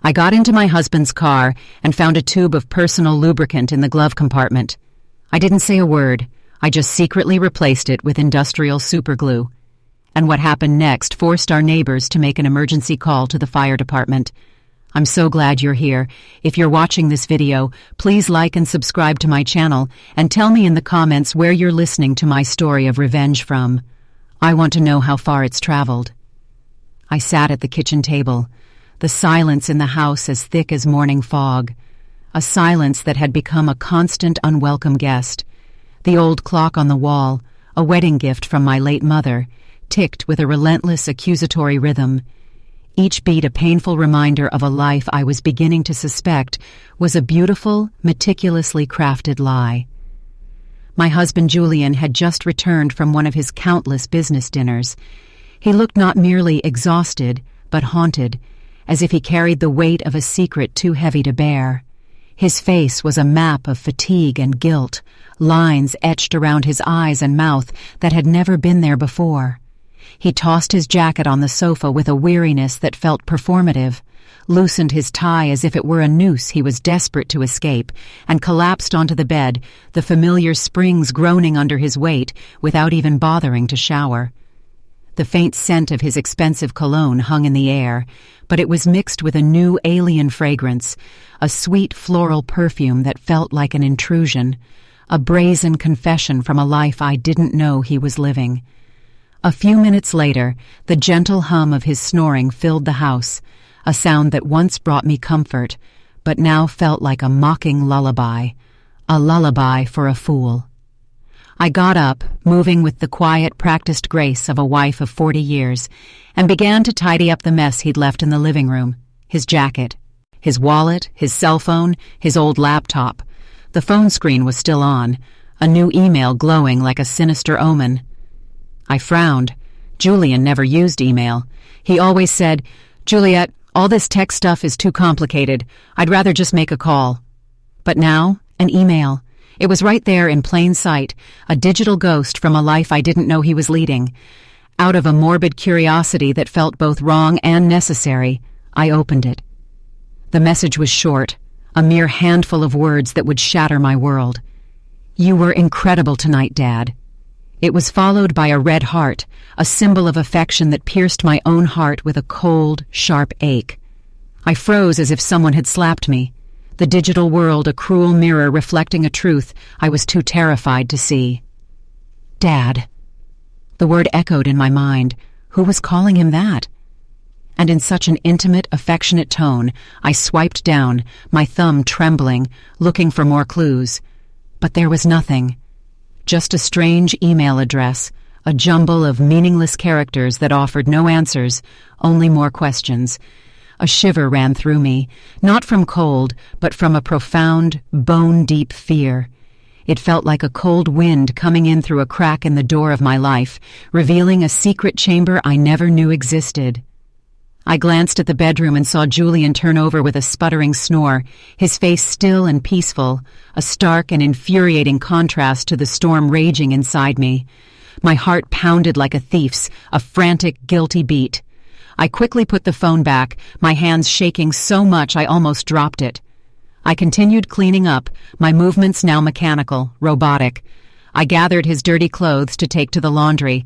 I got into my husband's car and found a tube of personal lubricant in the glove compartment. I didn't say a word. I just secretly replaced it with industrial superglue. And what happened next forced our neighbors to make an emergency call to the fire department. I'm so glad you're here. If you're watching this video, please like and subscribe to my channel and tell me in the comments where you're listening to my story of revenge from. I want to know how far it's traveled. I sat at the kitchen table, the silence in the house as thick as morning fog, a silence that had become a constant unwelcome guest. The old clock on the wall, a wedding gift from my late mother, ticked with a relentless accusatory rhythm. Each beat a painful reminder of a life I was beginning to suspect was a beautiful, meticulously crafted lie. My husband Julian had just returned from one of his countless business dinners. He looked not merely exhausted, but haunted, as if he carried the weight of a secret too heavy to bear. His face was a map of fatigue and guilt, lines etched around his eyes and mouth that had never been there before. He tossed his jacket on the sofa with a weariness that felt performative, loosened his tie as if it were a noose he was desperate to escape, and collapsed onto the bed, the familiar springs groaning under his weight, without even bothering to shower. The faint scent of his expensive cologne hung in the air, but it was mixed with a new alien fragrance, a sweet floral perfume that felt like an intrusion, a brazen confession from a life I didn't know he was living. A few minutes later, the gentle hum of his snoring filled the house, a sound that once brought me comfort, but now felt like a mocking lullaby, a lullaby for a fool. I got up, moving with the quiet, practiced grace of a wife of 40 years, and began to tidy up the mess he'd left in the living room, his jacket, his wallet, his cell phone, his old laptop. The phone screen was still on, a new email glowing like a sinister omen. I frowned. Julian never used email. He always said, "Juliet, all this tech stuff is too complicated. I'd rather just make a call." But now, an email. It was right there in plain sight, a digital ghost from a life I didn't know he was leading. Out of a morbid curiosity that felt both wrong and necessary, I opened it. The message was short, a mere handful of words that would shatter my world. "You were incredible tonight, Dad." It was followed by a red heart, a symbol of affection that pierced my own heart with a cold, sharp ache. I froze as if someone had slapped me, the digital world a cruel mirror reflecting a truth I was too terrified to see. Dad. The word echoed in my mind. Who was calling him that? And in such an intimate, affectionate tone, I swiped down, my thumb trembling, looking for more clues. But there was nothing. Just a strange email address, a jumble of meaningless characters that offered no answers, only more questions. A shiver ran through me, not from cold, but from a profound, bone-deep fear. It felt like a cold wind coming in through a crack in the door of my life, revealing a secret chamber I never knew existed. I glanced at the bedroom and saw Julian turn over with a sputtering snore, his face still and peaceful, a stark and infuriating contrast to the storm raging inside me. My heart pounded like a thief's, a frantic, guilty beat. I quickly put the phone back, my hands shaking so much I almost dropped it. I continued cleaning up, my movements now mechanical, robotic. I gathered his dirty clothes to take to the laundry.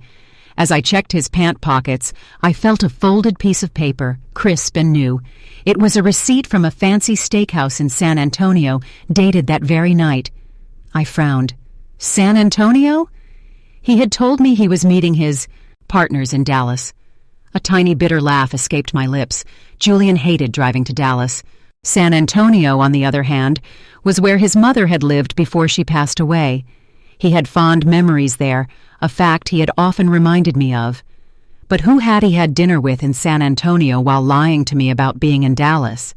As I checked his pant pockets, I felt a folded piece of paper, crisp and new. It was a receipt from a fancy steakhouse in San Antonio, dated that very night. I frowned. San Antonio? He had told me he was meeting his partners in Dallas. A tiny bitter laugh escaped my lips. Julian hated driving to Dallas. San Antonio, on the other hand, was where his mother had lived before she passed away. He had fond memories there, a fact he had often reminded me of. But who had he had dinner with in San Antonio while lying to me about being in Dallas?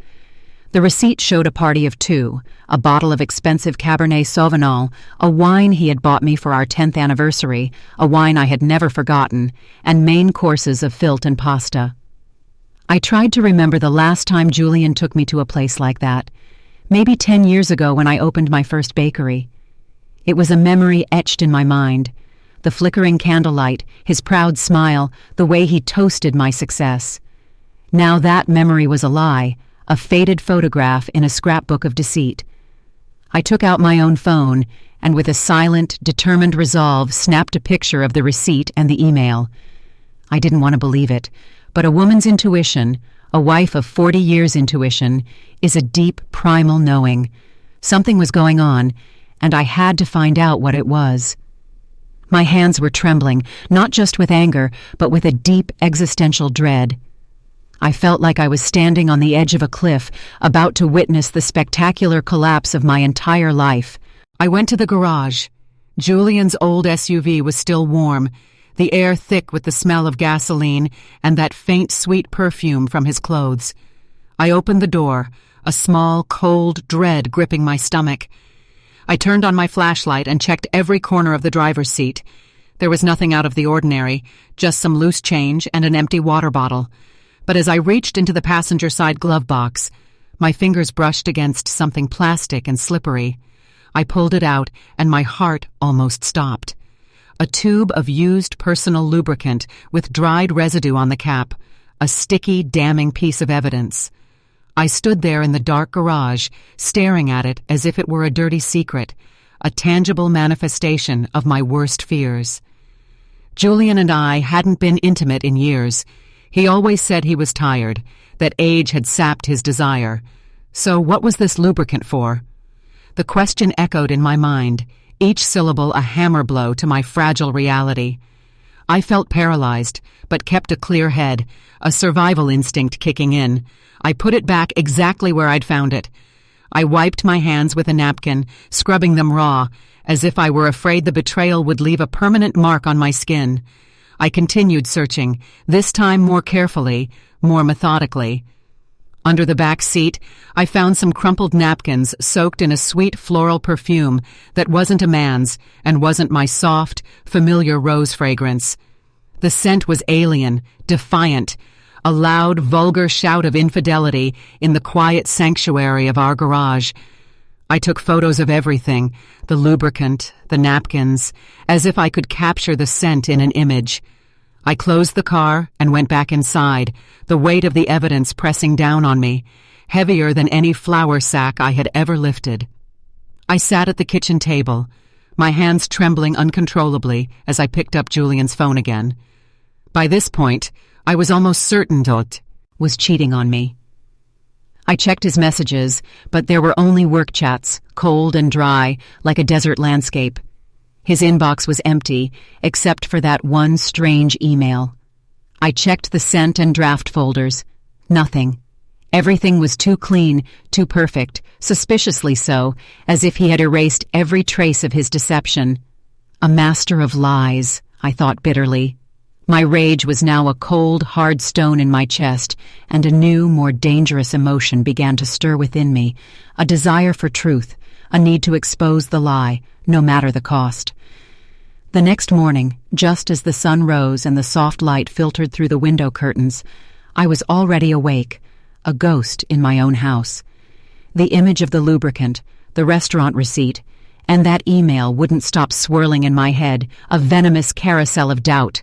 The receipt showed a party of 2, a bottle of expensive Cabernet Sauvignon, a wine he had bought me for our 10th anniversary, a wine I had never forgotten, and main courses of filth and pasta. I tried to remember the last time Julian took me to a place like that, maybe 10 years ago when I opened my first bakery. It was a memory etched in my mind. The flickering candlelight, his proud smile, the way he toasted my success. Now that memory was a lie, a faded photograph in a scrapbook of deceit. I took out my own phone and with a silent, determined resolve snapped a picture of the receipt and the email. I didn't want to believe it, but a woman's intuition, a wife of 40 years' intuition, is a deep, primal knowing. Something was going on, and I had to find out what it was. My hands were trembling, not just with anger, but with a deep existential dread. I felt like I was standing on the edge of a cliff, about to witness the spectacular collapse of my entire life. I went to the garage. Julian's old SUV was still warm, the air thick with the smell of gasoline and that faint, sweet perfume from his clothes. I opened the door, a small, cold dread gripping my stomach. I turned on my flashlight and checked every corner of the driver's seat. There was nothing out of the ordinary, just some loose change and an empty water bottle. But as I reached into the passenger side glove box, my fingers brushed against something plastic and slippery. I pulled it out, and my heart almost stopped. A tube of used personal lubricant with dried residue on the cap, a sticky, damning piece of evidence. I stood there in the dark garage, staring at it as if it were a dirty secret, a tangible manifestation of my worst fears. Julian and I hadn't been intimate in years. He always said he was tired, that age had sapped his desire. So what was this lubricant for? The question echoed in my mind, each syllable a hammer blow to my fragile reality. I felt paralyzed, but kept a clear head, a survival instinct kicking in. I put it back exactly where I'd found it. I wiped my hands with a napkin, scrubbing them raw, as if I were afraid the betrayal would leave a permanent mark on my skin. I continued searching, this time more carefully, more methodically. Under the back seat, I found some crumpled napkins soaked in a sweet floral perfume that wasn't a man's and wasn't my soft, familiar rose fragrance. The scent was alien, defiant, a loud, vulgar shout of infidelity in the quiet sanctuary of our garage. I took photos of everything, the lubricant, the napkins, as if I could capture the scent in an image. I closed the car and went back inside, the weight of the evidence pressing down on me, heavier than any flour sack I had ever lifted. I sat at the kitchen table, my hands trembling uncontrollably as I picked up Julian's phone again. By this point, I was almost certain Dot was cheating on me. I checked his messages, but there were only work chats, cold and dry, like a desert landscape. His inbox was empty, except for that one strange email. I checked the sent and draft folders. Nothing. Everything was too clean, too perfect, suspiciously so, as if he had erased every trace of his deception. A master of lies, I thought bitterly. My rage was now a cold, hard stone in my chest, and a new, more dangerous emotion began to stir within me, a desire for truth, a need to expose the lie, no matter the cost. The next morning, just as the sun rose and the soft light filtered through the window curtains, I was already awake, a ghost in my own house. The image of the lubricant, the restaurant receipt, and that email wouldn't stop swirling in my head, a venomous carousel of doubt.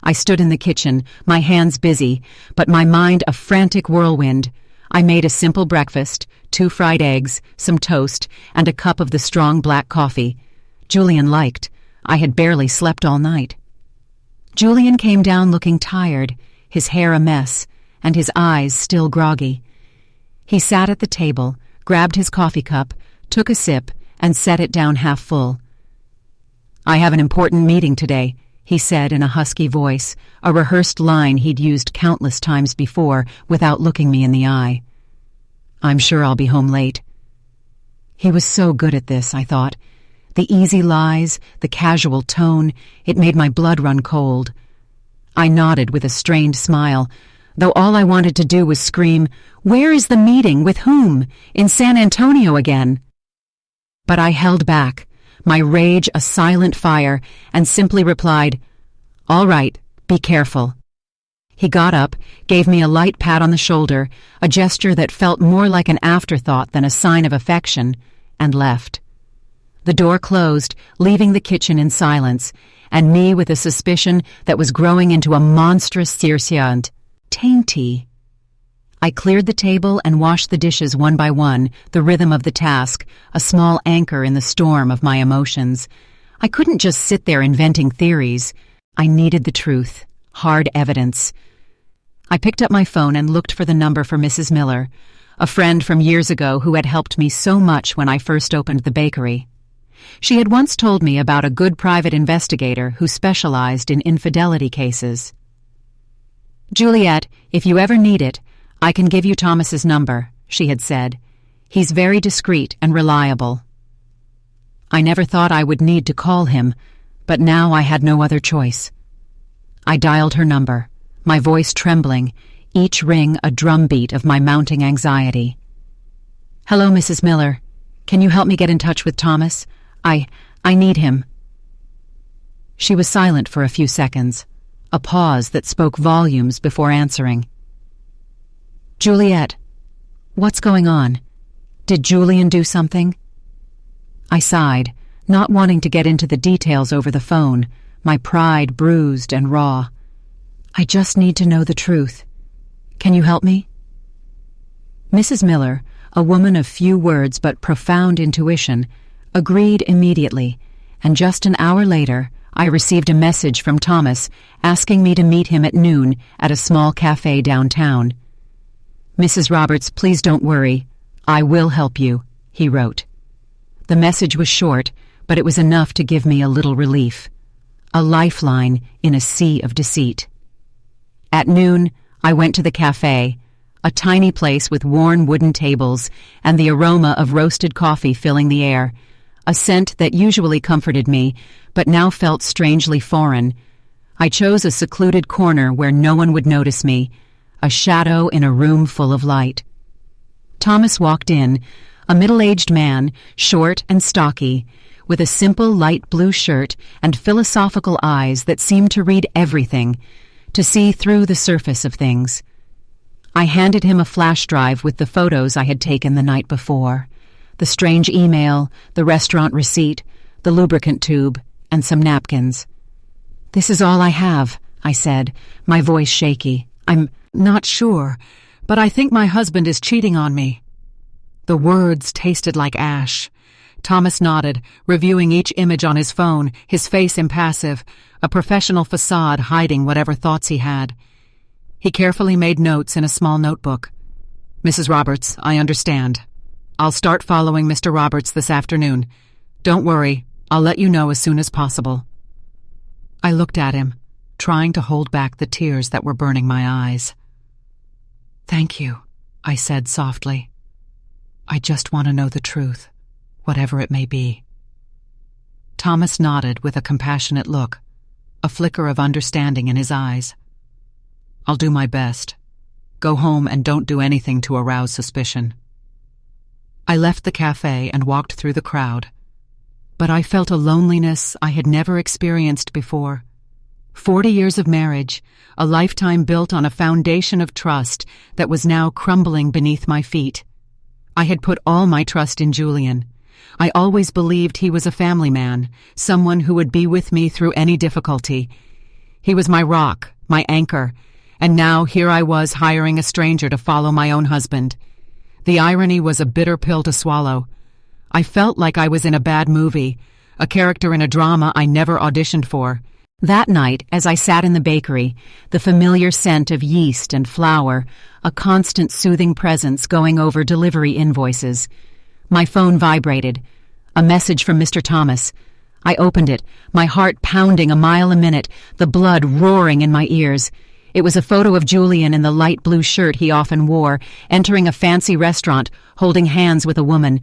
I stood in the kitchen, my hands busy, but my mind a frantic whirlwind. I made a simple breakfast, 2 fried eggs, some toast, and a cup of the strong black coffee. Julian liked. I had barely slept all night. Julian came down looking tired, his hair a mess, and his eyes still groggy. He sat at the table, grabbed his coffee cup, took a sip, and set it down half full. "I have an important meeting today," he said in a husky voice, a rehearsed line he'd used countless times before without looking me in the eye. "I'm sure I'll be home late." He was so good at this, I thought. The easy lies, the casual tone, it made my blood run cold. I nodded with a strained smile, though all I wanted to do was scream, "Where is the meeting? With whom? In San Antonio again?" But I held back, my rage a silent fire, and simply replied, "All right, be careful." He got up, gave me a light pat on the shoulder, a gesture that felt more like an afterthought than a sign of affection, and left. The door closed, leaving the kitchen in silence, and me with a suspicion that was growing into a monstrous cerciant. Tainty. I cleared the table and washed the dishes one by one, the rhythm of the task, a small anchor in the storm of my emotions. I couldn't just sit there inventing theories. I needed the truth, hard evidence. I picked up my phone and looked for the number for Mrs. Miller, a friend from years ago who had helped me so much when I first opened the bakery. She had once told me about a good private investigator who specialized in infidelity cases. "Juliet, if you ever need it, I can give you Thomas's number," she had said. "He's very discreet and reliable." I never thought I would need to call him, but now I had no other choice. I dialed her number, my voice trembling, each ring a drumbeat of my mounting anxiety. "Hello, Mrs. Miller. Can you help me get in touch with Thomas? I need him." She was silent for a few seconds, a pause that spoke volumes before answering. "Juliet, what's going on? Did Julian do something?" I sighed, not wanting to get into the details over the phone, my pride bruised and raw. "I just need to know the truth. Can you help me?" Mrs. Miller, a woman of few words but profound intuition, agreed immediately, and just an hour later, I received a message from Thomas asking me to meet him at noon at a small cafe downtown. "Mrs. Roberts, please don't worry. I will help you," he wrote. The message was short, but it was enough to give me a little relief. A lifeline in a sea of deceit. At noon, I went to the cafe, a tiny place with worn wooden tables and the aroma of roasted coffee filling the air, a scent that usually comforted me, but now felt strangely foreign. I chose a secluded corner where no one would notice me, a shadow in a room full of light. Thomas walked in, a middle-aged man, short and stocky, with a simple light blue shirt and philosophical eyes that seemed to read everything, to see through the surface of things. I handed him a flash drive with the photos I had taken the night before, the strange email, the restaurant receipt, the lubricant tube, and some napkins. "This is all I have," I said, my voice shaky. "I'm not sure, but I think my husband is cheating on me." The words tasted like ash. Thomas nodded, reviewing each image on his phone, his face impassive, a professional facade hiding whatever thoughts he had. He carefully made notes in a small notebook. "Mrs. Roberts, I understand. I'll start following Mr. Roberts this afternoon. Don't worry, I'll let you know as soon as possible." I looked at him, trying to hold back the tears that were burning my eyes. "Thank you," I said softly. "I just want to know the truth, whatever it may be." Thomas nodded with a compassionate look, a flicker of understanding in his eyes. "I'll do my best. Go home and don't do anything to arouse suspicion." I left the cafe and walked through the crowd, but I felt a loneliness I had never experienced before. 40 years of marriage, a lifetime built on a foundation of trust that was now crumbling beneath my feet. I had put all my trust in Julian. I always believed he was a family man, someone who would be with me through any difficulty. He was my rock, my anchor, and now here I was hiring a stranger to follow my own husband. The irony was a bitter pill to swallow. I felt like I was in a bad movie, a character in a drama I never auditioned for. That night, as I sat in the bakery, the familiar scent of yeast and flour, a constant soothing presence going over delivery invoices. My phone vibrated. A message from Mr. Thomas. I opened it, my heart pounding a mile a minute, the blood roaring in my ears. It was a photo of Julian in the light blue shirt he often wore, entering a fancy restaurant, holding hands with a woman.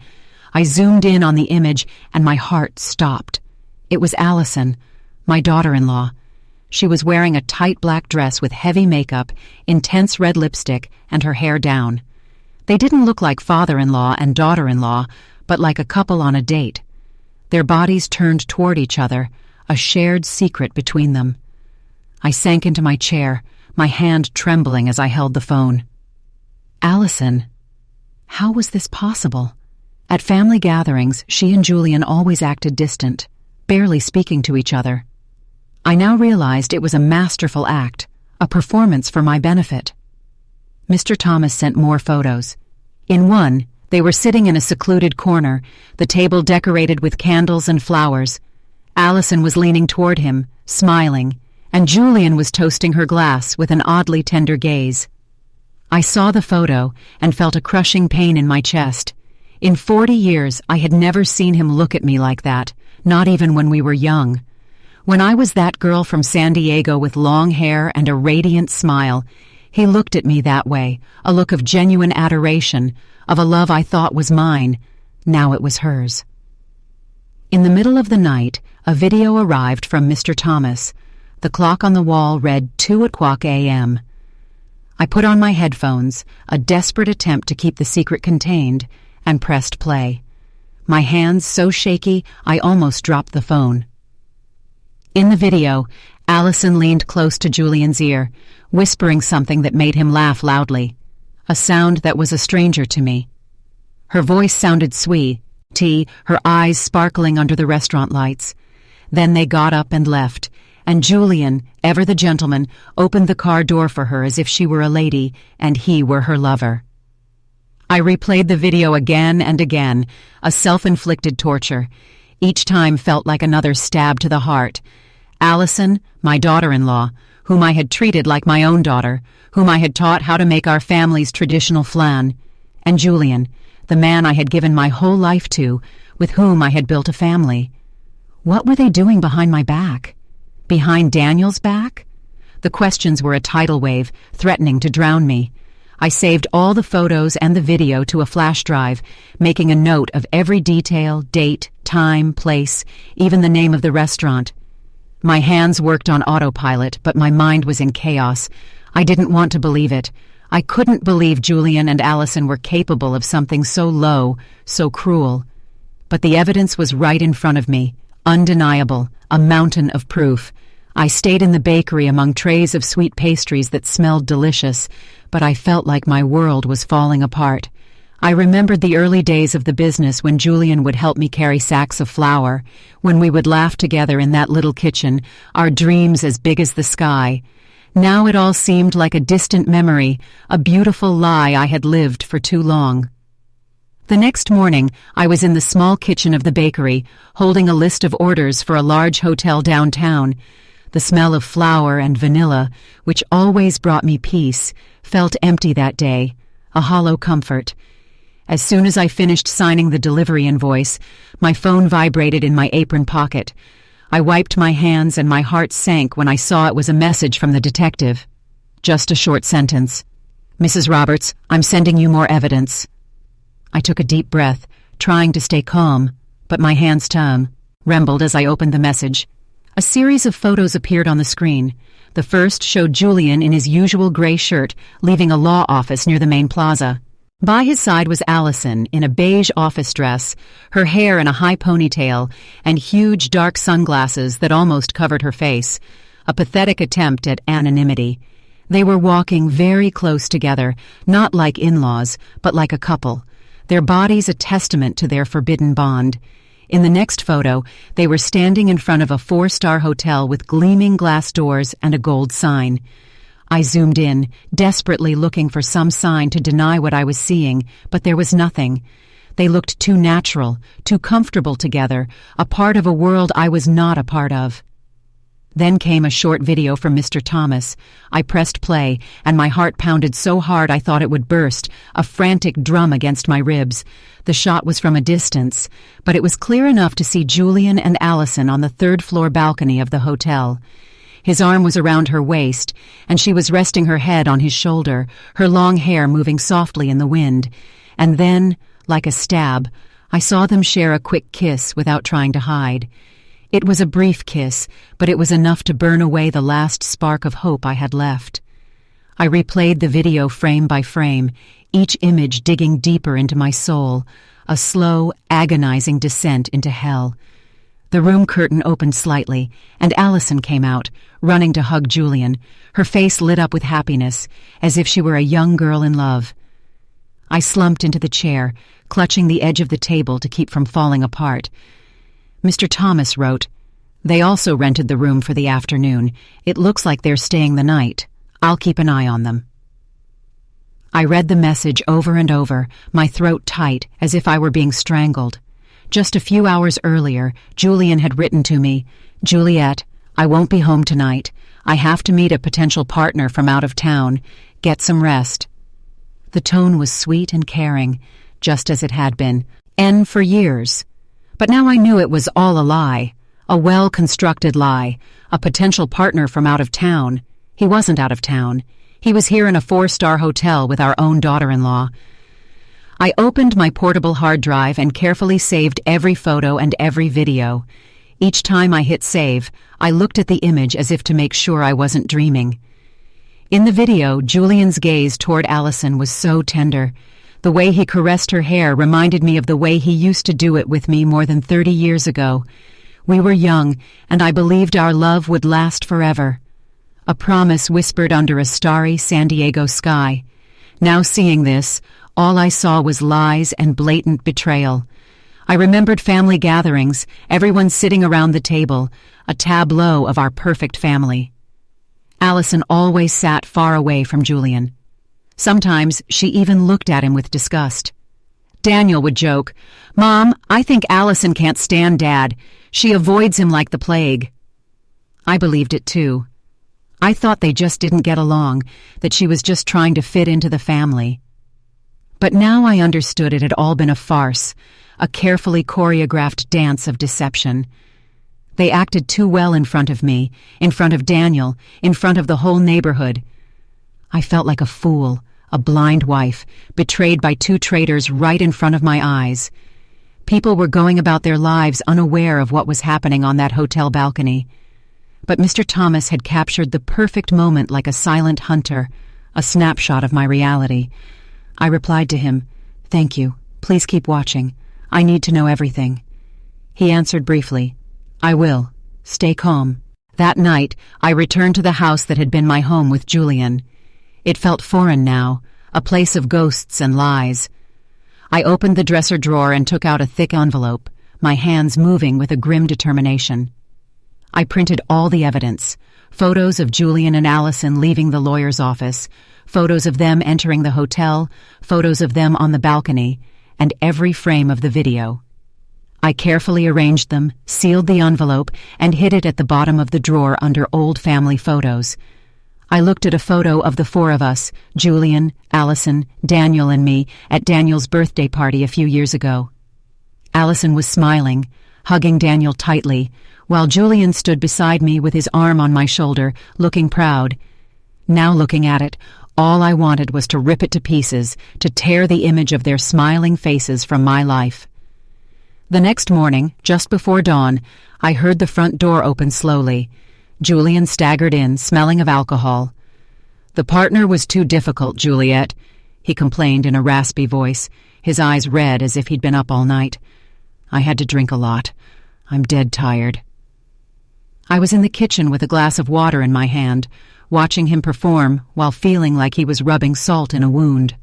I zoomed in on the image, and my heart stopped. It was Allison, my daughter-in-law. She was wearing a tight black dress with heavy makeup, intense red lipstick, and her hair down. They didn't look like father-in-law and daughter-in-law, but like a couple on a date. Their bodies turned toward each other, a shared secret between them. I sank into my chair, my hand trembling as I held the phone. Allison. How was this possible? At family gatherings, she and Julian always acted distant, barely speaking to each other. I now realized it was a masterful act, a performance for my benefit. Mr. Thomas sent more photos. In one, they were sitting in a secluded corner, the table decorated with candles and flowers. Allison was leaning toward him, smiling, and Julian was toasting her glass with an oddly tender gaze. I saw the photo and felt a crushing pain in my chest. In 40 years, I had never seen him look at me like that, not even when we were young. When I was that girl from San Diego with long hair and a radiant smile, he looked at me that way, a look of genuine adoration, of a love I thought was mine. Now it was hers. In the middle of the night, a video arrived from Mr. Thomas. The clock on the wall read 2:00 a.m. I put on my headphones, a desperate attempt to keep the secret contained, and pressed play. My hands so shaky, I almost dropped the phone. In the video, Allison leaned close to Julian's ear, whispering something that made him laugh loudly, a sound that was a stranger to me. Her voice sounded sweet, her eyes sparkling under the restaurant lights. Then they got up and left, and Julian, ever the gentleman, opened the car door for her as if she were a lady and he were her lover. I replayed the video again and again, a self-inflicted torture. Each time felt like another stab to the heart. Allison, my daughter-in-law, whom I had treated like my own daughter, whom I had taught how to make our family's traditional flan, and Julian, the man I had given my whole life to, with whom I had built a family. What were they doing behind my back? Behind Daniel's back? The questions were a tidal wave, threatening to drown me. I saved all the photos and the video to a flash drive, making a note of every detail, date, time, place, even the name of the restaurant. My hands worked on autopilot, but my mind was in chaos. I didn't want to believe it. I couldn't believe Julian and Allison were capable of something so low, so cruel. But the evidence was right in front of me, undeniable, a mountain of proof. I stayed in the bakery among trays of sweet pastries that smelled delicious, but I felt like my world was falling apart. I remembered the early days of the business when Julian would help me carry sacks of flour, when we would laugh together in that little kitchen, our dreams as big as the sky. Now it all seemed like a distant memory, a beautiful lie I had lived for too long. The next morning, I was in the small kitchen of the bakery, holding a list of orders for a large hotel downtown. The smell of flour and vanilla, which always brought me peace, felt empty that day, a hollow comfort. As soon as I finished signing the delivery invoice, my phone vibrated in my apron pocket. I wiped my hands and my heart sank when I saw it was a message from the detective. Just a short sentence. "Mrs. Roberts, I'm sending you more evidence." I took a deep breath, trying to stay calm, but my hands trembled as I opened the message. A series of photos appeared on the screen. The first showed Julian in his usual gray shirt, leaving a law office near the main plaza. By his side was Allison in a beige office dress, her hair in a high ponytail, and huge dark sunglasses that almost covered her face, a pathetic attempt at anonymity. They were walking very close together, not like in-laws, but like a couple, their bodies a testament to their forbidden bond. In the next photo, they were standing in front of a 4-star hotel with gleaming glass doors and a gold sign. I zoomed in, desperately looking for some sign to deny what I was seeing, but there was nothing. They looked too natural, too comfortable together, a part of a world I was not a part of. Then came a short video from Mr. Thomas. I pressed play, and my heart pounded so hard I thought it would burst, a frantic drum against my ribs. The shot was from a distance, but it was clear enough to see Julian and Allison on the 3rd-floor balcony of the hotel. His arm was around her waist, and she was resting her head on his shoulder, her long hair moving softly in the wind. And then, like a stab, I saw them share a quick kiss without trying to hide. It was a brief kiss, but it was enough to burn away the last spark of hope I had left. I replayed the video frame by frame, each image digging deeper into my soul, a slow, agonizing descent into hell. The room curtain opened slightly, and Allison came out, running to hug Julian, her face lit up with happiness, as if she were a young girl in love. I slumped into the chair, clutching the edge of the table to keep from falling apart. Mr. Thomas wrote, "They also rented the room for the afternoon. It looks like they're staying the night. I'll keep an eye on them." I read the message over and over, my throat tight, as if I were being strangled. Just a few hours earlier, Julian had written to me, "Juliet, I won't be home tonight. I have to meet a potential partner from out of town. Get some rest." The tone was sweet and caring, just as it had been, and for years. But now I knew it was all a lie, a well-constructed lie, a potential partner from out of town. He wasn't out of town. He was here in a 4-star hotel with our own daughter-in-law. I opened my portable hard drive and carefully saved every photo and every video. Each time I hit save, I looked at the image as if to make sure I wasn't dreaming. In the video, Julian's gaze toward Allison was so tender. The way he caressed her hair reminded me of the way he used to do it with me more than 30 years ago. We were young, and I believed our love would last forever. A promise whispered under a starry San Diego sky. Now seeing this, all I saw was lies and blatant betrayal. I remembered family gatherings, everyone sitting around the table, a tableau of our perfect family. Allison always sat far away from Julian. Sometimes she even looked at him with disgust. Daniel would joke, "Mom, I think Allison can't stand Dad. She avoids him like the plague." I believed it too. I thought they just didn't get along, that she was just trying to fit into the family. But now I understood it had all been a farce, a carefully choreographed dance of deception. They acted too well in front of me, in front of Daniel, in front of the whole neighborhood. I felt like a fool, a blind wife, betrayed by 2 traitors right in front of my eyes. People were going about their lives unaware of what was happening on that hotel balcony. But Mr. Thomas had captured the perfect moment like a silent hunter, a snapshot of my reality. I replied to him, "Thank you. Please keep watching. I need to know everything." He answered briefly, "I will. Stay calm." That night, I returned to the house that had been my home with Julian. It felt foreign now, a place of ghosts and lies. I opened the dresser drawer and took out a thick envelope, my hands moving with a grim determination. I printed all the evidence, photos of Julian and Allison leaving the lawyer's office, photos of them entering the hotel, photos of them on the balcony, and every frame of the video. I carefully arranged them, sealed the envelope, and hid it at the bottom of the drawer under old family photos. I looked at a photo of the 4 of us, Julian, Allison, Daniel, and me, at Daniel's birthday party a few years ago. Allison was smiling, hugging Daniel tightly, while Julian stood beside me with his arm on my shoulder, looking proud. Now looking at it, all I wanted was to rip it to pieces, to tear the image of their smiling faces from my life. The next morning, just before dawn, I heard the front door open slowly. Julian staggered in, smelling of alcohol. "The partner was too difficult, Juliet," he complained in a raspy voice, his eyes red as if he'd been up all night. "I had to drink a lot. I'm dead tired." I was in the kitchen with a glass of water in my hand, watching him perform while feeling like he was rubbing salt in a wound.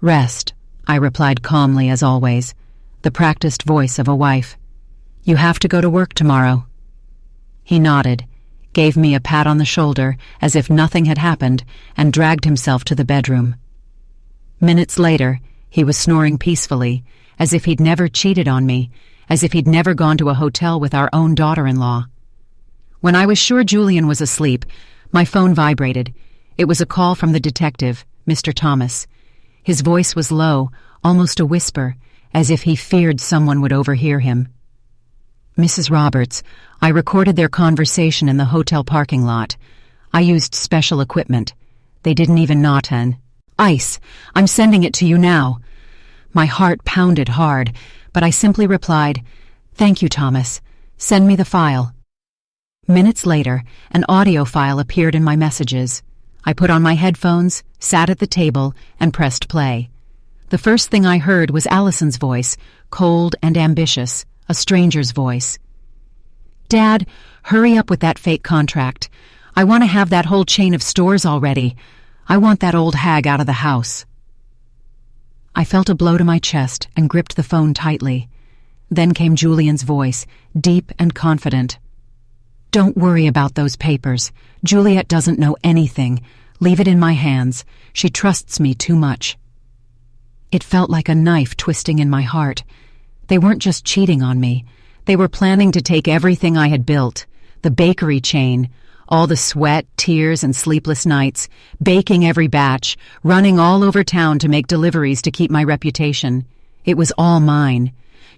"Rest," I replied calmly as always, the practiced voice of a wife. "You have to go to work tomorrow." He nodded, gave me a pat on the shoulder as if nothing had happened, and dragged himself to the bedroom. Minutes later, he was snoring peacefully, as if he'd never cheated on me, as if he'd never gone to a hotel with our own daughter-in-law. When I was sure Julian was asleep, my phone vibrated. It was a call from the detective, Mr. Thomas. His voice was low, almost a whisper, as if he feared someone would overhear him. "Mrs. Roberts, I recorded their conversation in the hotel parking lot. I used special equipment. They didn't even knock on. Ice, I'm sending it to you now." My heart pounded hard, but I simply replied, "Thank you, Thomas. Send me the file." Minutes later, an audio file appeared in my messages. I put on my headphones, sat at the table, and pressed play. The first thing I heard was Allison's voice, cold and ambitious, a stranger's voice. "Dad, hurry up with that fake contract. I want to have that whole chain of stores already. I want that old hag out of the house." I felt a blow to my chest and gripped the phone tightly. Then came Julian's voice, deep and confident. "Don't worry about those papers. Juliet doesn't know anything. Leave it in my hands. She trusts me too much." It felt like a knife twisting in my heart. They weren't just cheating on me. They were planning to take everything I had built, the bakery chain, all the sweat, tears, and sleepless nights, baking every batch, running all over town to make deliveries to keep my reputation. It was all mine.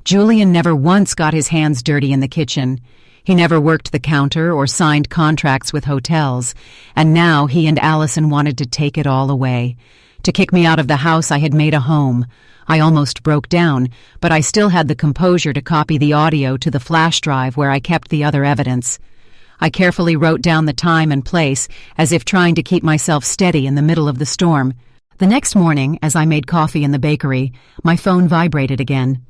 Julian never once got his hands dirty in the kitchen. He never worked the counter or signed contracts with hotels, and now he and Allison wanted to take it all away, to kick me out of the house I had made a home. I almost broke down, but I still had the composure to copy the audio to the flash drive where I kept the other evidence. I carefully wrote down the time and place, as if trying to keep myself steady in the middle of the storm. The next morning, as I made coffee in the bakery, my phone vibrated again.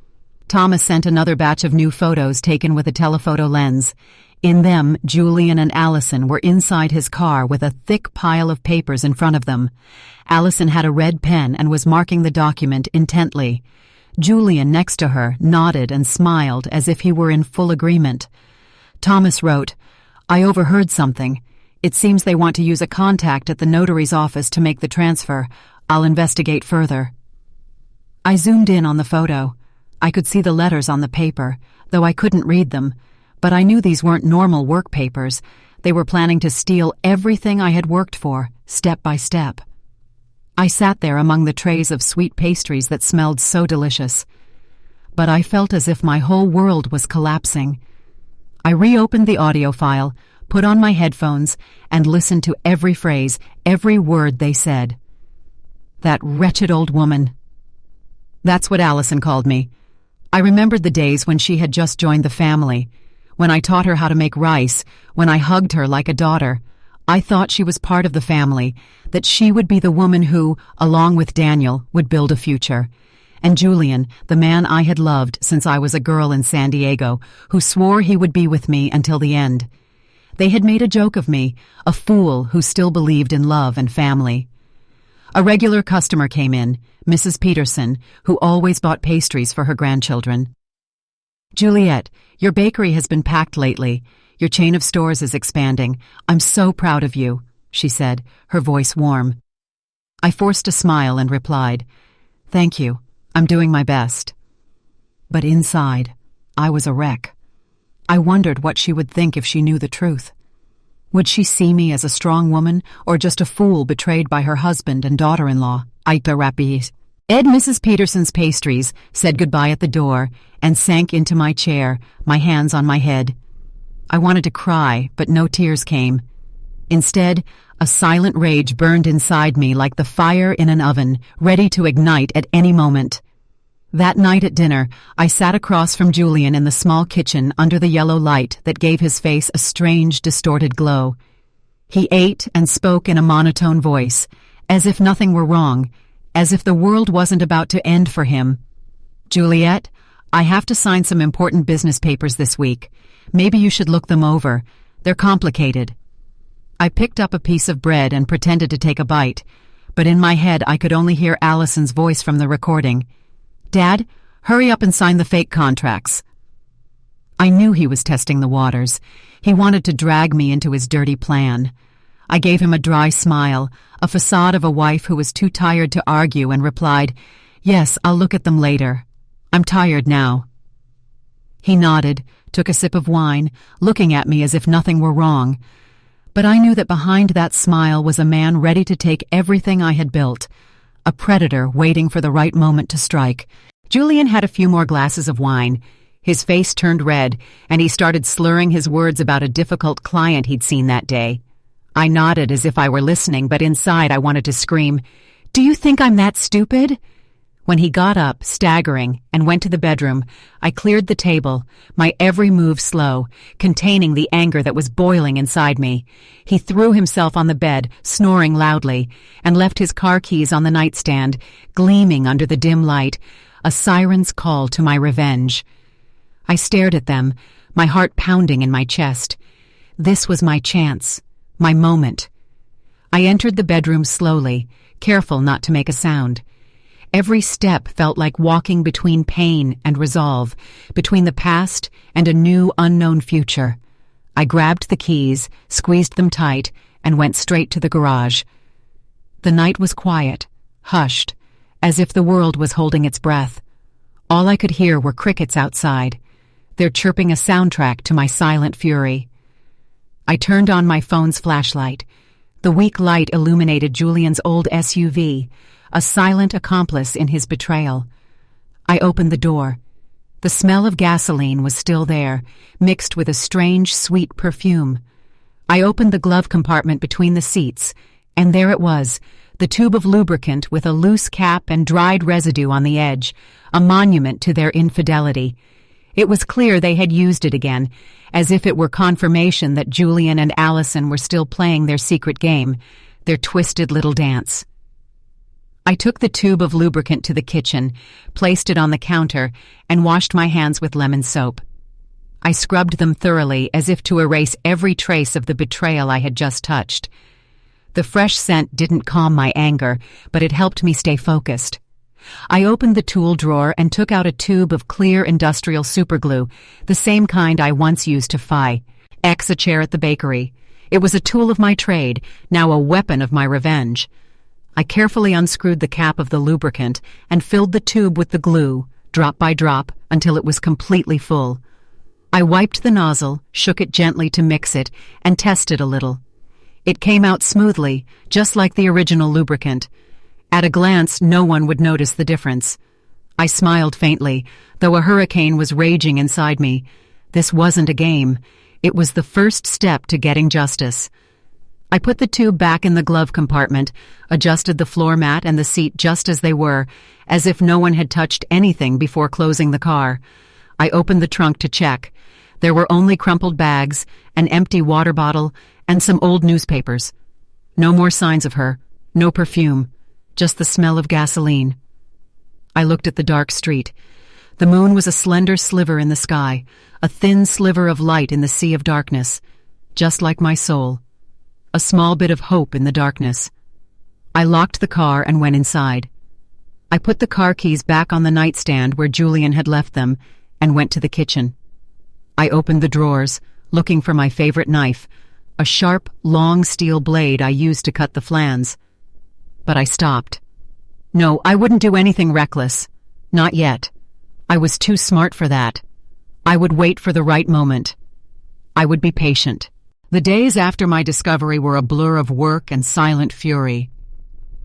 Thomas sent another batch of new photos taken with a telephoto lens. In them, Julian and Allison were inside his car with a thick pile of papers in front of them. Allison had a red pen and was marking the document intently. Julian, next to her, nodded and smiled as if he were in full agreement. Thomas wrote, "I overheard something. It seems they want to use a contact at the notary's office to make the transfer. I'll investigate further." I zoomed in on the photo. I could see the letters on the paper, though I couldn't read them. But I knew these weren't normal work papers. They were planning to steal everything I had worked for, step by step. I sat there among the trays of sweet pastries that smelled so delicious. But I felt as if my whole world was collapsing. I reopened the audio file, put on my headphones, and listened to every phrase, every word they said. That wretched old woman. That's what Allison called me. I remembered the days when she had just joined the family, when I taught her how to make rice, when I hugged her like a daughter. I thought she was part of the family, that she would be the woman who, along with Daniel, would build a future. And Julian, the man I had loved since I was a girl in San Diego, who swore he would be with me until the end. They had made a joke of me, a fool who still believed in love and family. A regular customer came in, Mrs. Peterson, who always bought pastries for her grandchildren. "Juliet, your bakery has been packed lately. Your chain of stores is expanding. I'm so proud of you," she said, her voice warm. I forced a smile and replied, "Thank you. I'm doing my best." But inside, I was a wreck. I wondered what she would think if she knew the truth. Would she see me as a strong woman or just a fool betrayed by her husband and daughter-in-law? Ed Mrs. Peterson's pastries, said goodbye at the door, and sank into my chair, my hands on my head. I wanted to cry, but no tears came. Instead, a silent rage burned inside me like the fire in an oven, ready to ignite at any moment. That night at dinner, I sat across from Julian in the small kitchen under the yellow light that gave his face a strange, distorted glow. He ate and spoke in a monotone voice, as if nothing were wrong, as if the world wasn't about to end for him. "Juliet, I have to sign some important business papers this week. Maybe you should look them over. They're complicated." I picked up a piece of bread and pretended to take a bite, but in my head I could only hear Allison's voice from the recording. "Dad, hurry up and sign the fake contracts." I knew he was testing the waters. He wanted to drag me into his dirty plan. I gave him a dry smile, a facade of a wife who was too tired to argue, and replied, "Yes, I'll look at them later. I'm tired now." He nodded, took a sip of wine, looking at me as if nothing were wrong. But I knew that behind that smile was a man ready to take everything I had built, a predator waiting for the right moment to strike. Julian had a few more glasses of wine. His face turned red, and he started slurring his words about a difficult client he'd seen that day. I nodded as if I were listening, but inside I wanted to scream, "Do you think I'm that stupid?" When he got up, staggering, and went to the bedroom, I cleared the table, my every move slow, containing the anger that was boiling inside me. He threw himself on the bed, snoring loudly, and left his car keys on the nightstand, gleaming under the dim light, a siren's call to my revenge. I stared at them, my heart pounding in my chest. This was my chance, my moment. I entered the bedroom slowly, careful not to make a sound. Every step felt like walking between pain and resolve, between the past and a new, unknown future. I grabbed the keys, squeezed them tight, and went straight to the garage. The night was quiet, hushed, as if the world was holding its breath. All I could hear were crickets outside. They're chirping a soundtrack to my silent fury. I turned on my phone's flashlight. The weak light illuminated Julian's old SUV, a silent accomplice in his betrayal. I opened the door. The smell of gasoline was still there, mixed with a strange, sweet perfume. I opened the glove compartment between the seats, and there it was, the tube of lubricant with a loose cap and dried residue on the edge, a monument to their infidelity. It was clear they had used it again, as if it were confirmation that Julian and Allison were still playing their secret game, their twisted little dance. I took the tube of lubricant to the kitchen, placed it on the counter, and washed my hands with lemon soap. I scrubbed them thoroughly, as if to erase every trace of the betrayal I had just touched. The fresh scent didn't calm my anger, but it helped me stay focused. I opened the tool drawer and took out a tube of clear industrial superglue, the same kind I once used to fix a chair at the bakery. It was a tool of my trade, now a weapon of my revenge. I carefully unscrewed the cap of the lubricant and filled the tube with the glue, drop by drop, until it was completely full. I wiped the nozzle, shook it gently to mix it, and tested a little. It came out smoothly, just like the original lubricant. At a glance, no one would notice the difference. I smiled faintly, though a hurricane was raging inside me. This wasn't a game. It was the first step to getting justice. I put the tube back in the glove compartment, adjusted the floor mat and the seat just as they were, as if no one had touched anything before closing the car. I opened the trunk to check. There were only crumpled bags, an empty water bottle, and some old newspapers. No more signs of her, no perfume, just the smell of gasoline. I looked at the dark street. The moon was a slender sliver in the sky, a thin sliver of light in the sea of darkness, just like my soul. A small bit of hope in the darkness. I locked the car and went inside. I put the car keys back on the nightstand where Julian had left them and went to the kitchen. I opened the drawers, looking for my favorite knife, a sharp, long steel blade I used to cut the flans. But I stopped. No, I wouldn't do anything reckless. Not yet. I was too smart for that. I would wait for the right moment. I would be patient. The days after my discovery were a blur of work and silent fury.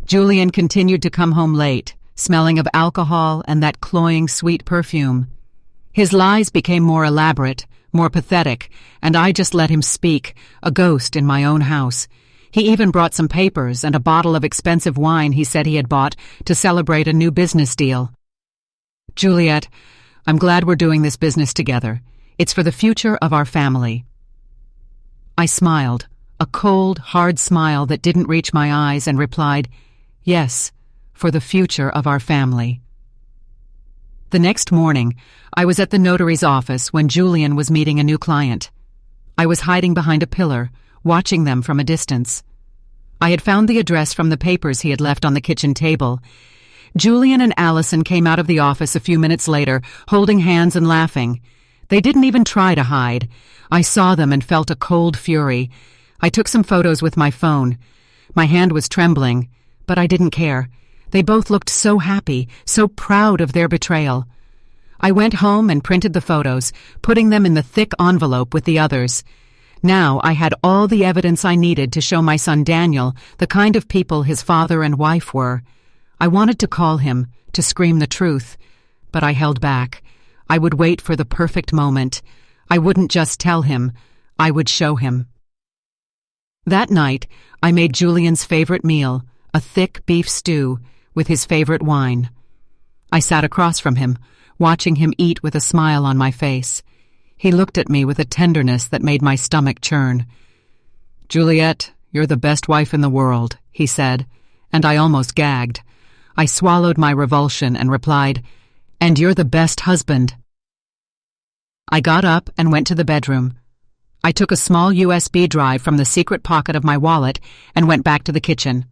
Julian continued to come home late, smelling of alcohol and that cloying sweet perfume. His lies became more elaborate, more pathetic, and I just let him speak, a ghost in my own house. He even brought some papers and a bottle of expensive wine he said he had bought to celebrate a new business deal. Juliet, I'm glad we're doing this business together. It's for the future of our family. I smiled, a cold, hard smile that didn't reach my eyes, and replied, yes, for the future of our family. The next morning, I was at the notary's office when Julian was meeting a new client. I was hiding behind a pillar, watching them from a distance. I had found the address from the papers he had left on the kitchen table. Julian and Allison came out of the office a few minutes later, holding hands and laughing. They didn't even try to hide. I saw them and felt a cold fury. I took some photos with my phone. My hand was trembling, but I didn't care. They both looked so happy, so proud of their betrayal. I went home and printed the photos, putting them in the thick envelope with the others. Now I had all the evidence I needed to show my son Daniel the kind of people his father and wife were. I wanted to call him, to scream the truth, but I held back. I would wait for the perfect moment. I wouldn't just tell him, I would show him. That night, I made Julian's favorite meal, a thick beef stew, with his favorite wine. I sat across from him, watching him eat with a smile on my face. He looked at me with a tenderness that made my stomach churn. Juliet, you're the best wife in the world, he said, and I almost gagged. I swallowed my revulsion and replied, and you're the best husband. I got up and went to the bedroom. I took a small USB drive from the secret pocket of my wallet and went back to the kitchen.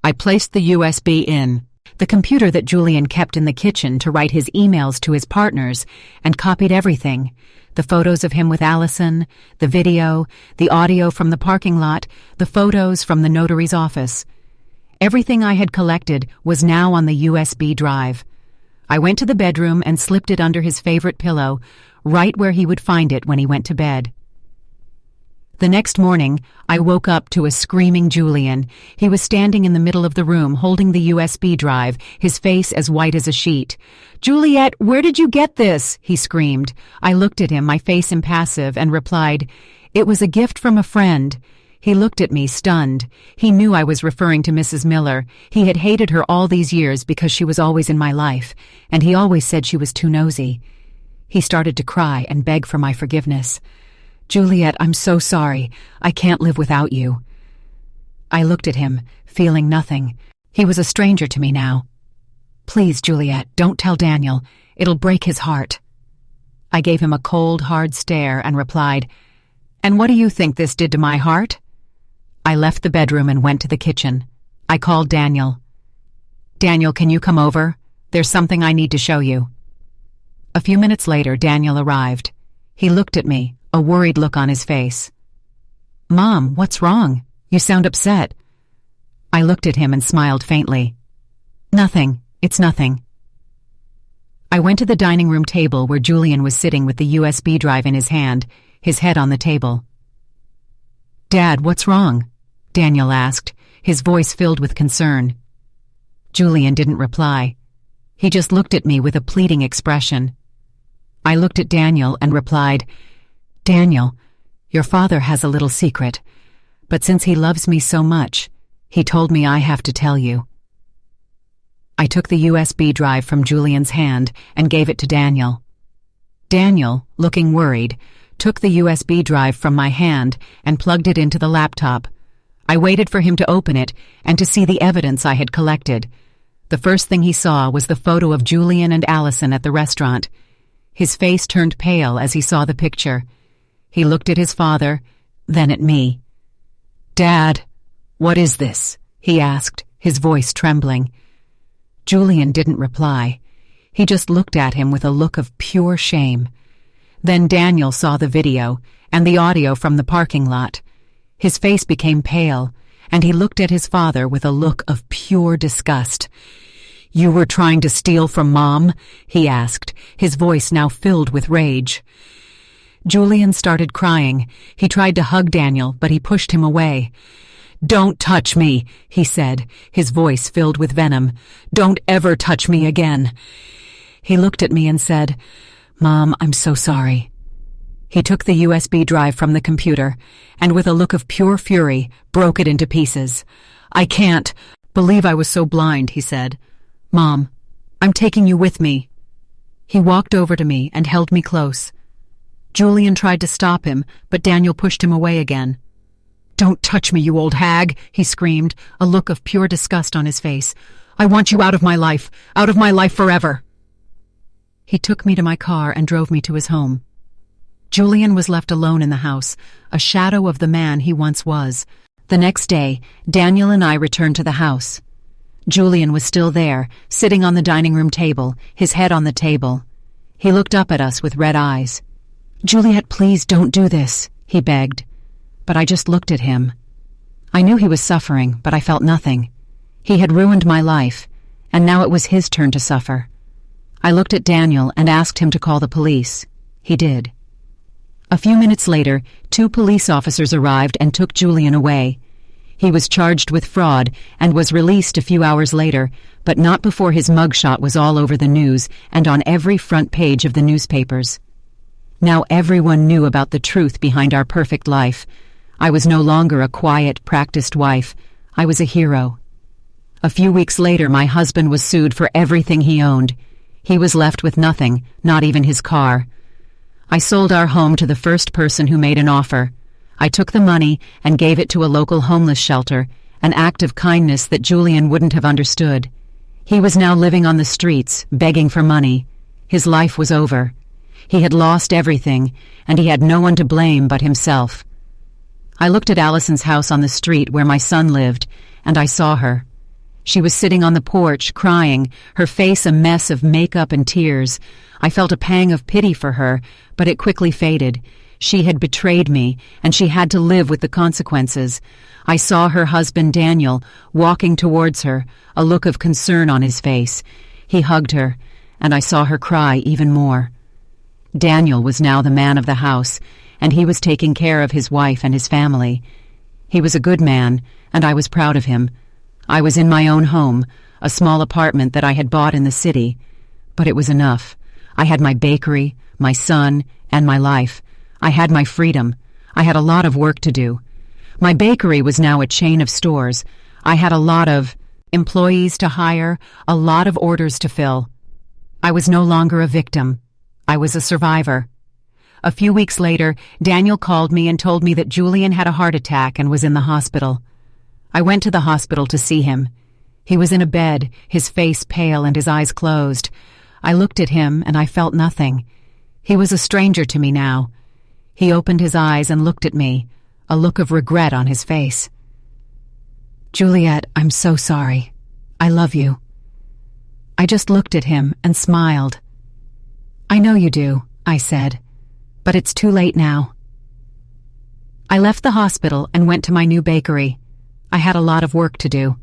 I placed the USB in the computer that Julian kept in the kitchen to write his emails to his partners, and copied everything: the photos of him with Allison, the video, the audio from the parking lot, the photos from the notary's office. Everything I had collected was now on the USB drive. I went to the bedroom and slipped it under his favorite pillow, right where he would find it when he went to bed. The next morning, I woke up to a screaming Julian. He was standing in the middle of the room holding the USB drive, his face as white as a sheet. "Juliet, where did you get this?" he screamed. I looked at him, my face impassive, and replied, "It was a gift from a friend." He looked at me, stunned. He knew I was referring to Mrs. Miller. He had hated her all these years because she was always in my life, and he always said she was too nosy. He started to cry and beg for my forgiveness. "Juliet, I'm so sorry. I can't live without you." I looked at him, feeling nothing. He was a stranger to me now. "Please, Juliet, don't tell Daniel. It'll break his heart." I gave him a cold, hard stare and replied, "And what do you think this did to my heart?" I left the bedroom and went to the kitchen. I called Daniel. "Daniel, can you come over? There's something I need to show you." A few minutes later, Daniel arrived. He looked at me, a worried look on his face. "Mom, what's wrong? You sound upset." I looked at him and smiled faintly. "Nothing. It's nothing." I went to the dining room table where Julian was sitting with the USB drive in his hand, his head on the table. "Dad, what's wrong?" Daniel asked, his voice filled with concern. Julian didn't reply. He just looked at me with a pleading expression. I looked at Daniel and replied, "Daniel, your father has a little secret, but since he loves me so much, he told me I have to tell you." I took the USB drive from Julian's hand and gave it to Daniel. Daniel, looking worried, took the USB drive from my hand and plugged it into the laptop. I waited for him to open it and to see the evidence I had collected. The first thing he saw was the photo of Julian and Allison at the restaurant. His face turned pale as he saw the picture. He looked at his father, then at me. "Dad, what is this?" he asked, his voice trembling. Julian didn't reply. He just looked at him with a look of pure shame. Then Daniel saw the video and the audio from the parking lot. His face became pale, and he looked at his father with a look of pure disgust. "You were trying to steal from Mom?" he asked, his voice now filled with rage. Julian started crying. He tried to hug Daniel, but he pushed him away. "Don't touch me," he said, his voice filled with venom. "Don't ever touch me again." He looked at me and said, "Mom, I'm so sorry." He took the USB drive from the computer and with a look of pure fury broke it into pieces. "I can't believe I was so blind," he said. "Mom, I'm taking you with me." He walked over to me and held me close. Julian tried to stop him, but Daniel pushed him away again. "Don't touch me, you old hag," he screamed, a look of pure disgust on his face. "I want you out of my life forever." He took me to my car and drove me to his home. Julian was left alone in the house, a shadow of the man he once was. The next day, Daniel and I returned to the house. Julian was still there, sitting on the dining room table, his head on the table. He looked up at us with red eyes. "Juliet, please don't do this," he begged. But I just looked at him. I knew he was suffering, but I felt nothing. He had ruined my life, and now it was his turn to suffer. I looked at Daniel and asked him to call the police. He did. A few minutes later, 2 police officers arrived and took Julian away. He was charged with fraud and was released a few hours later, but not before his mugshot was all over the news and on every front page of the newspapers. Now everyone knew about the truth behind our perfect life. I was no longer a quiet, practiced wife. I was a hero. A few weeks later, my husband was sued for everything he owned. He was left with nothing, not even his car. I sold our home to the first person who made an offer. I took the money and gave it to a local homeless shelter, an act of kindness that Julian wouldn't have understood. He was now living on the streets, begging for money. His life was over. He had lost everything, and he had no one to blame but himself. I looked at Allison's house on the street where my son lived, and I saw her. She was sitting on the porch, crying, her face a mess of makeup and tears. I felt a pang of pity for her, but it quickly faded. She had betrayed me, and she had to live with the consequences. I saw her husband Daniel walking towards her, a look of concern on his face. He hugged her, and I saw her cry even more. Daniel was now the man of the house, and he was taking care of his wife and his family. He was a good man, and I was proud of him. I was in my own home, a small apartment that I had bought in the city. But it was enough. I had my bakery, my son, and my life. I had my freedom. I had a lot of work to do. My bakery was now a chain of stores. I had a lot of employees to hire, a lot of orders to fill. I was no longer a victim. I was a survivor. A few weeks later, Daniel called me and told me that Julian had a heart attack and was in the hospital. I went to the hospital to see him. He was in a bed, his face pale and his eyes closed. I looked at him and I felt nothing. He was a stranger to me now. He opened his eyes and looked at me, a look of regret on his face. "Juliet, I'm so sorry. I love you." I just looked at him and smiled. "I know you do," I said, "but it's too late now." I left the hospital and went to my new bakery. I had a lot of work to do.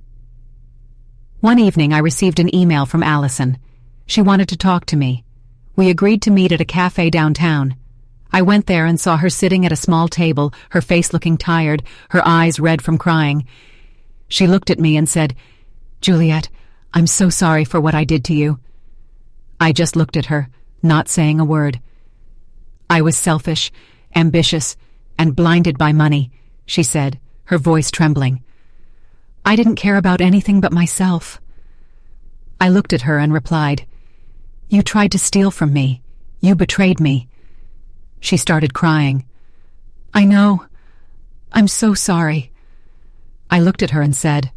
One evening I received an email from Allison. She wanted to talk to me. We agreed to meet at a cafe downtown. I went there and saw her sitting at a small table, her face looking tired, her eyes red from crying. She looked at me and said, "Juliet, I'm so sorry for what I did to you." I just looked at her, not saying a word. "I was selfish, ambitious, and blinded by money," she said, her voice trembling. "I didn't care about anything but myself." I looked at her and replied, "You tried to steal from me. You betrayed me." She started crying. "I know. I'm so sorry." I looked at her and said,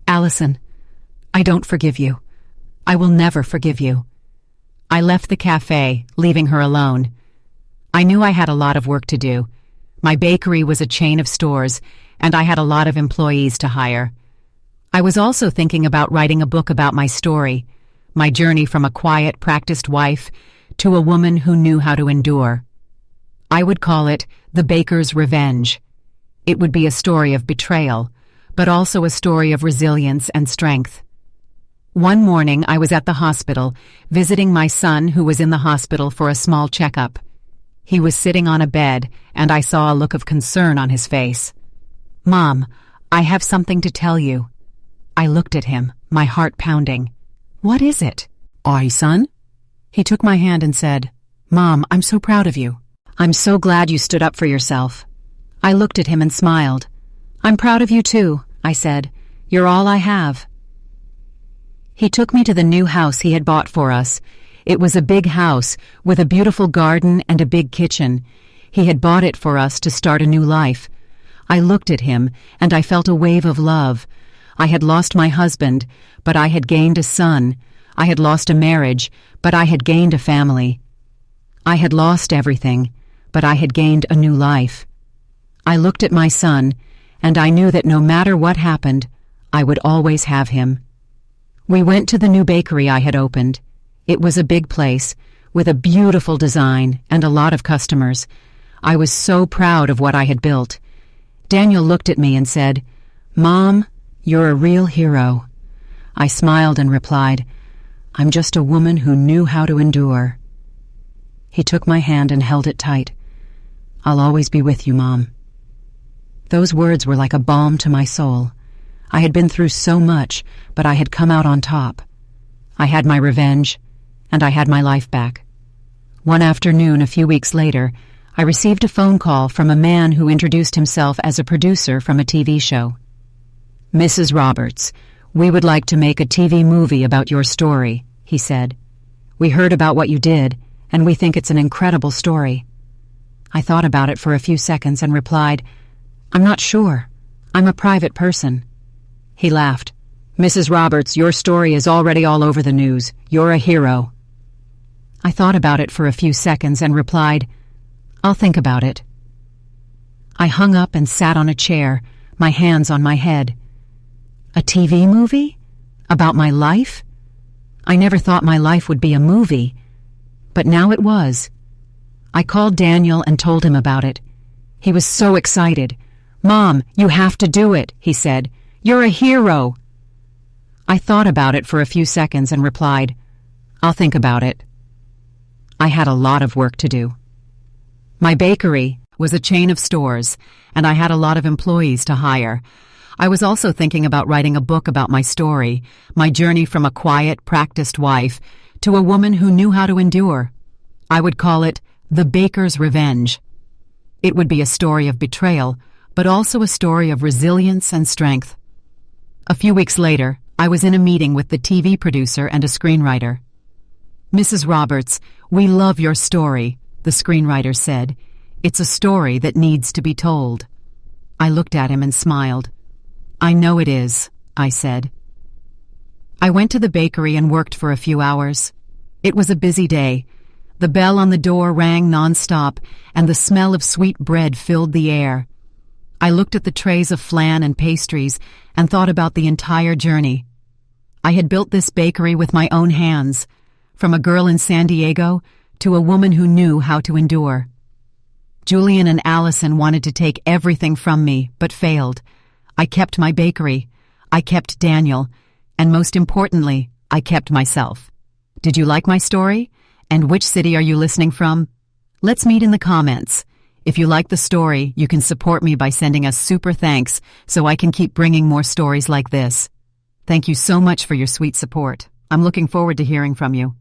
"Allison, I don't forgive you. I will never forgive you." I left the cafe, leaving her alone. I knew I had a lot of work to do. My bakery was a chain of stores, and I had a lot of employees to hire. I was also thinking about writing a book about my story, my journey from a quiet, practiced wife to a woman who knew how to endure. I would call it The Baker's Revenge. It would be a story of betrayal, but also a story of resilience and strength. One morning I was at the hospital, visiting my son who was in the hospital for a small checkup. He was sitting on a bed, and I saw a look of concern on his face. "Mom, I have something to tell you." I looked at him, my heart pounding. "What is it?" "Aye, son?" He took my hand and said, "Mom, I'm so proud of you. I'm so glad you stood up for yourself." I looked at him and smiled. "I'm proud of you too," I said. "You're all I have." He took me to the new house he had bought for us. It was a big house with a beautiful garden and a big kitchen. He had bought it for us to start a new life. I looked at him and I felt a wave of love. I had lost my husband, but I had gained a son. I had lost a marriage, but I had gained a family. I had lost everything, but I had gained a new life. I looked at my son, and I knew that no matter what happened, I would always have him. We went to the new bakery I had opened. It was a big place, with a beautiful design and a lot of customers. I was so proud of what I had built. Daniel looked at me and said, "Mom, you're a real hero." I smiled and replied, "I'm just a woman who knew how to endure." He took my hand and held it tight. "I'll always be with you, Mom." Those words were like a balm to my soul. I had been through so much, but I had come out on top. I had my revenge, and I had my life back. One afternoon, a few weeks later, I received a phone call from a man who introduced himself as a producer from a TV show. "Mrs. Roberts, we would like to make a TV movie about your story," he said. "We heard about what you did, and we think it's an incredible story." I thought about it for a few seconds and replied, "I'm not sure. I'm a private person." He laughed. "Mrs. Roberts, your story is already all over the news. You're a hero." I thought about it for a few seconds and replied, "I'll think about it." I hung up and sat on a chair, my hands on my head. A TV movie? About my life? I never thought my life would be a movie, but now it was. I called Daniel and told him about it. He was so excited. "Mom, you have to do it," he said. "You're a hero." I thought about it for a few seconds and replied, "I'll think about it." I had a lot of work to do. My bakery was a chain of stores, and I had a lot of employees to hire. I was also thinking about writing a book about my story, my journey from a quiet, practiced wife to a woman who knew how to endure. I would call it The Baker's Revenge. It would be a story of betrayal, but also a story of resilience and strength. A few weeks later, I was in a meeting with the TV producer and a screenwriter. "Mrs. Roberts, we love your story," the screenwriter said. "It's a story that needs to be told." I looked at him and smiled. "I know it is," I said. I went to the bakery and worked for a few hours. It was a busy day. The bell on the door rang nonstop, and the smell of sweet bread filled the air. I looked at the trays of flan and pastries and thought about the entire journey. I had built this bakery with my own hands, from a girl in San Diego to a woman who knew how to endure. Julian and Allison wanted to take everything from me, but failed. I kept my bakery, I kept Daniel, and most importantly, I kept myself. Did you like my story? And which city are you listening from? Let's meet in the comments. If you like the story, you can support me by sending us super thanks so I can keep bringing more stories like this. Thank you so much for your sweet support. I'm looking forward to hearing from you.